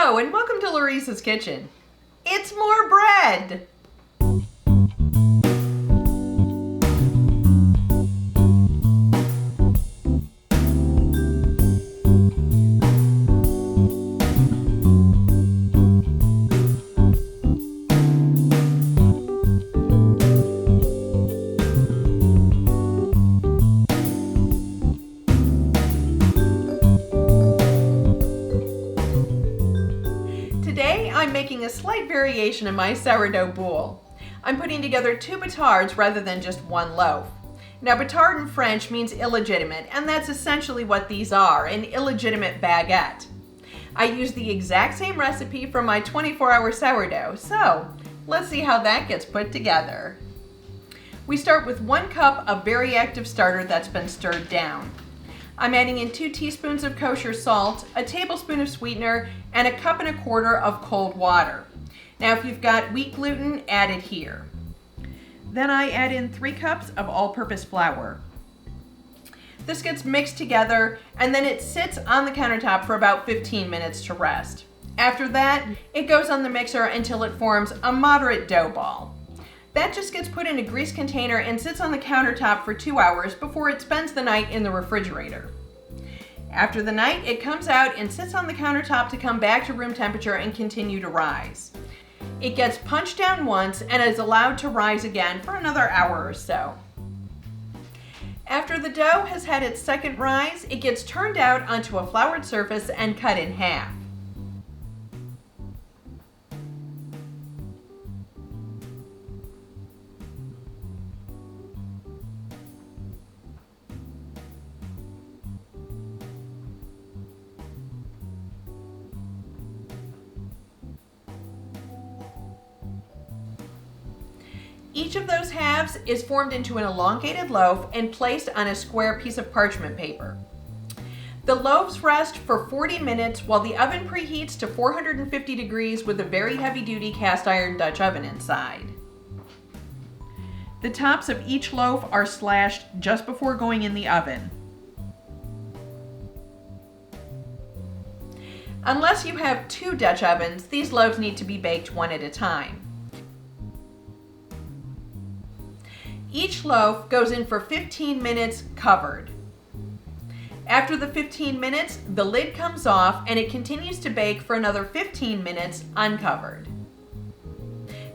Hello and welcome to Laurice's Kitchen. It's more bread! I'm making a slight variation in my sourdough boule. I'm putting together 2 batards rather than just 1 loaf. Now, batard in French means illegitimate, and that's essentially what these are, an illegitimate baguette. I use the exact same recipe from my 24-hour sourdough, so let's see how that gets put together. We start with 1 cup of very active starter that's been stirred down. I'm adding in 2 teaspoons of kosher salt, a tablespoon of sweetener, and 1.25 cups of cold water. Now if you've got wheat gluten, add it here. Then I add in 3 cups of all-purpose flour. This gets mixed together and then it sits on the countertop for about 15 minutes to rest. After that, it goes on the mixer until it forms a moderate dough ball. That just gets put in a grease container and sits on the countertop for 2 hours before it spends the night in the refrigerator. After the night, it comes out and sits on the countertop to come back to room temperature and continue to rise. It gets punched down once and is allowed to rise again for another hour or so. After the dough has had its second rise, it gets turned out onto a floured surface and cut in half. Each of those halves is formed into an elongated loaf and placed on a square piece of parchment paper. The loaves rest for 40 minutes while the oven preheats to 450 degrees with a very heavy-duty cast iron Dutch oven inside. The tops of each loaf are slashed just before going in the oven. Unless you have 2 Dutch ovens, these loaves need to be baked one at a time. Each loaf goes in for 15 minutes covered. After the 15 minutes, the lid comes off and it continues to bake for another 15 minutes uncovered.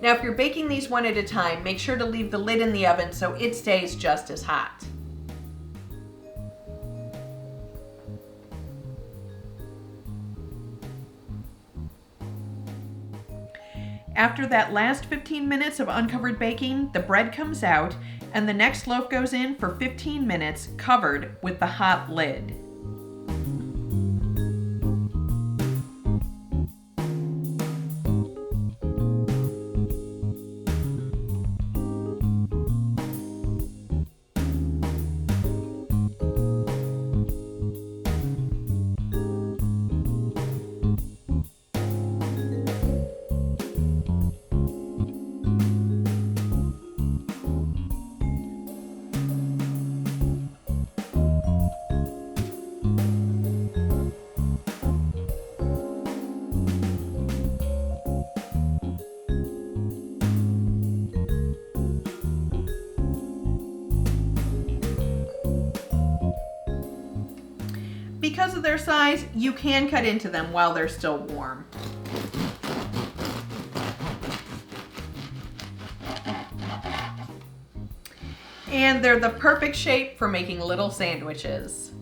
Now, if you're baking these one at a time, make sure to leave the lid in the oven so it stays just as hot. After that last 15 minutes of uncovered baking, the bread comes out and the next loaf goes in for 15 minutes covered with the hot lid. Because of their size, you can cut into them while they're still warm. And they're the perfect shape for making little sandwiches.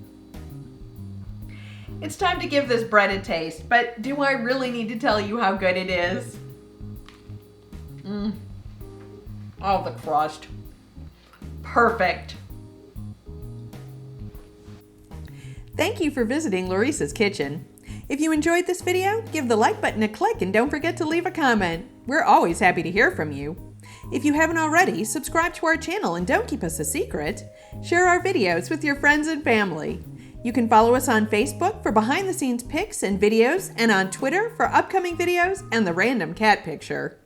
It's time to give this bread a taste, but do I really need to tell you how good it is? Oh, the crust. Perfect. Thank you for visiting Laurice's Kitchen. If you enjoyed this video, give the like button a click and don't forget to leave a comment. We're always happy to hear from you. If you haven't already, subscribe to our channel and don't keep us a secret. Share our videos with your friends and family. You can follow us on Facebook for behind-the-scenes pics and videos, and on Twitter for upcoming videos and the random cat picture.